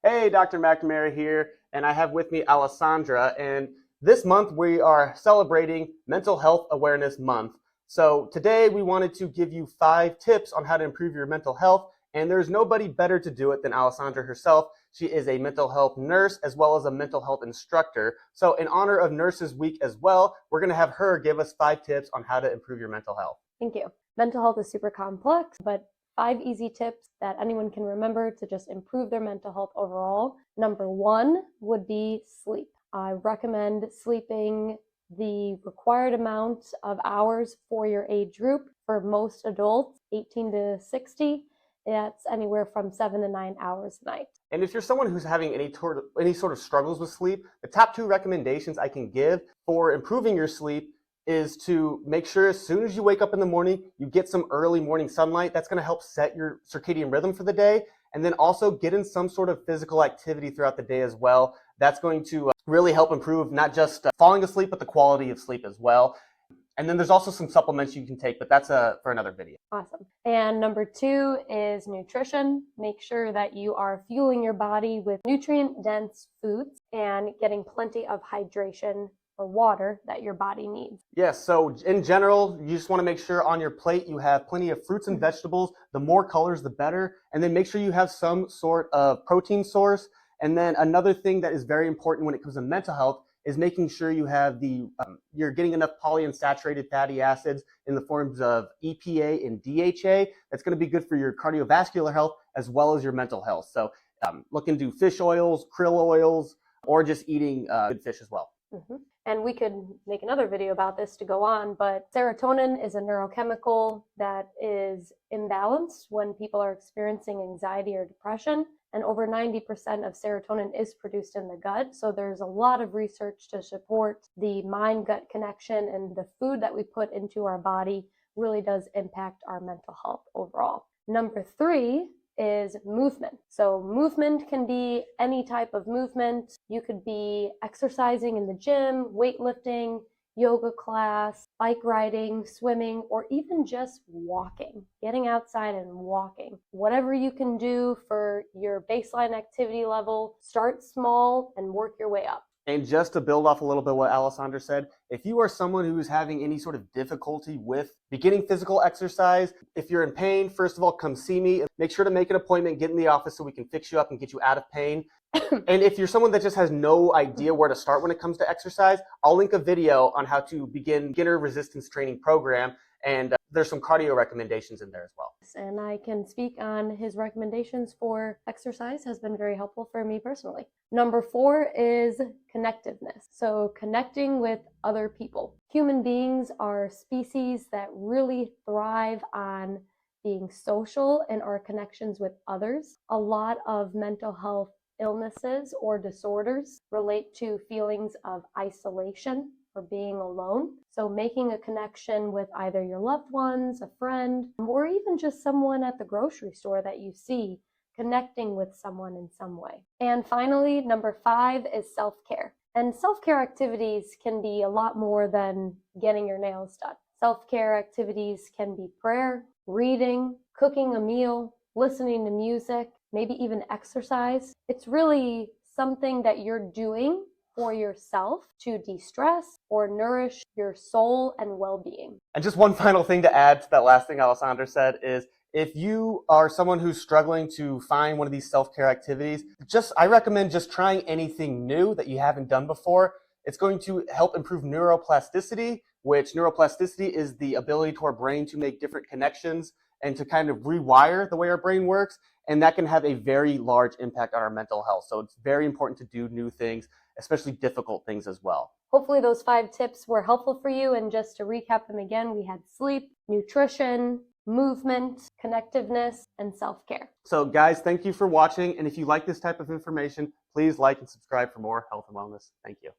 Hey, Dr. McNamara here, and I have with me Alessandra, and this month we are celebrating Mental Health Awareness Month. So today we wanted to give you 5 tips on how to improve your mental health, and there's nobody better to do it than Alessandra herself. She is a mental health nurse as well as a mental health instructor. So in honor of Nurses Week as well, we're going to have her give us 5 tips on how to improve your mental health. Thank you. Mental health is super complex, but 5 easy tips that anyone can remember to just improve their mental health overall. Number 1 would be sleep. I recommend sleeping the required amount of hours for your age group. For most adults, 18 to 60, that's anywhere from 7 to 9 hours a night. And if you're someone who's having any sort of struggles with sleep, the top 2 recommendations I can give for improving your sleep is to make sure as soon as you wake up in the morning, you get some early morning sunlight. That's going to help set your circadian rhythm for the day. And then also get in some sort of physical activity throughout the day as well. That's going to really help improve not just falling asleep, but the quality of sleep as well. And then there's also some supplements you can take, but that's for another video. Awesome. And number 2 is nutrition. Make sure that you are fueling your body with nutrient-dense foods and getting plenty of hydration or water that your body needs. Yes, so in general, you just want to make sure on your plate you have plenty of fruits and vegetables. The more colors, the better. And then make sure you have some sort of protein source. And then another thing that is very important when it comes to mental health is making sure you have you're getting enough polyunsaturated fatty acids in the forms of EPA and DHA. That's going to be good for your cardiovascular health as well as your mental health. So look into fish oils, krill oils, or just eating good fish as well. Mm-hmm. And we could make another video about this to go on, but serotonin is a neurochemical that is imbalanced when people are experiencing anxiety or depression. And over 90% of serotonin is produced in the gut. So there's a lot of research to support the mind-gut connection, and the food that we put into our body really does impact our mental health overall. Number 3 is movement. So movement can be any type of movement. You could be exercising in the gym, weightlifting, yoga class, bike riding, swimming, or even just walking, getting outside and walking. Whatever you can do for your baseline activity level, start small and work your way up. And just to build off a little bit what Alessandra said, if you are someone who is having any sort of difficulty with beginning physical exercise, if you're in pain, first of all, come see me. Make sure to make an appointment, get in the office so we can fix you up and get you out of pain. And if you're someone that just has no idea where to start when it comes to exercise, I'll link a video on how to begin beginner resistance training program. And there's some cardio recommendations in there as well. And I can speak on his recommendations for exercise. Has been very helpful for me personally. Number 4 is connectedness. So connecting with other people. Human beings are species that really thrive on being social and our connections with others. A lot of mental health illnesses or disorders relate to feelings of isolation or being alone. So making a connection with either your loved ones, a friend, or even just someone at the grocery store that you see, connecting with someone in some way. And finally, number 5 is self-care. And self-care activities can be a lot more than getting your nails done. Self-care activities can be prayer, reading, cooking a meal, listening to music, maybe even exercise. It's really something that you're doing for yourself to de-stress or nourish your soul and well-being. And just one final thing to add to that last thing Alessandra said is, if you are someone who's struggling to find one of these self-care activities, I recommend just trying anything new that you haven't done before. It's going to help improve neuroplasticity, which neuroplasticity is the ability to our brain to make different connections and to kind of rewire the way our brain works. And that can have a very large impact on our mental health. So it's very important to do new things, especially difficult things as well. Hopefully those 5 tips were helpful for you. And just to recap them again, we had sleep, nutrition, movement, connectiveness, and self-care. So guys, thank you for watching. And if you like this type of information, please like and subscribe for more health and wellness. Thank you.